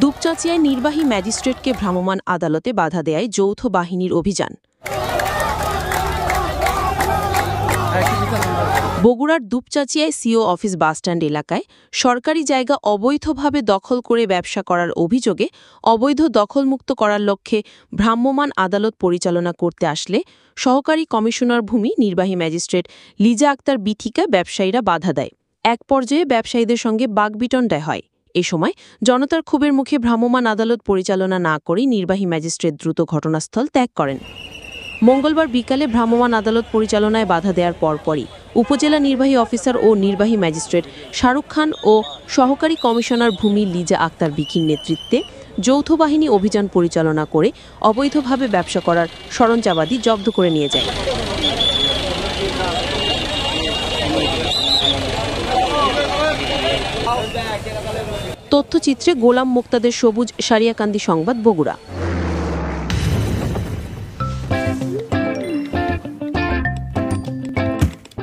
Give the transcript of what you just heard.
দুপচাঁচিয়ায় নির্বাহী ম্যাজিস্ট্রেটকে ভ্রাম্যমাণ আদালতে বাধা দেয় যৌথ বাহিনীর অভিযান। বগুড়ার দুপচাঁচিয়ায় সিও অফিস বাসস্ট্যান্ড এলাকায় সরকারি জায়গা অবৈধভাবে দখল করে ব্যবসা করার অভিযোগে অবৈধ দখলমুক্ত করার লক্ষ্যে ভ্রাম্যমাণ আদালত পরিচালনা করতে আসলে সহকারী কমিশনার ভূমি নির্বাহী ম্যাজিস্ট্রেট লিজা আক্তার বিথিকা ব্যবসায়ীরা বাধা দেয়। এক পর্যায়ে ব্যবসায়ীদের সঙ্গে বাগবিতণ্ডা হয়। এ সময় জনতার ক্ষোভের মুখে ভ্রাম্যমাণ আদালত পরিচালনা না করেই নির্বাহী ম্যাজিস্ট্রেট দ্রুত ঘটনাস্থল ত্যাগ করেন। মঙ্গলবার বিকালে ভ্রাম্যমাণ আদালত পরিচালনায় বাধা দেওয়ার পরপরই উপজেলা নির্বাহী অফিসার ও নির্বাহী ম্যাজিস্ট্রেট শাহরুখ খান ও সহকারী কমিশনার ভূমি লিজা আক্তার বিকির নেতৃত্বে যৌথ বাহিনী অভিযান পরিচালনা করে অবৈধভাবে ব্যবসা করার সরঞ্জামাদি জব্দ করে নিয়ে যায়। তথ্যচিত্রে গোলাম মোক্তাদের সবুজ, সারিয়াকান্দি সংবাদ, বগুড়া।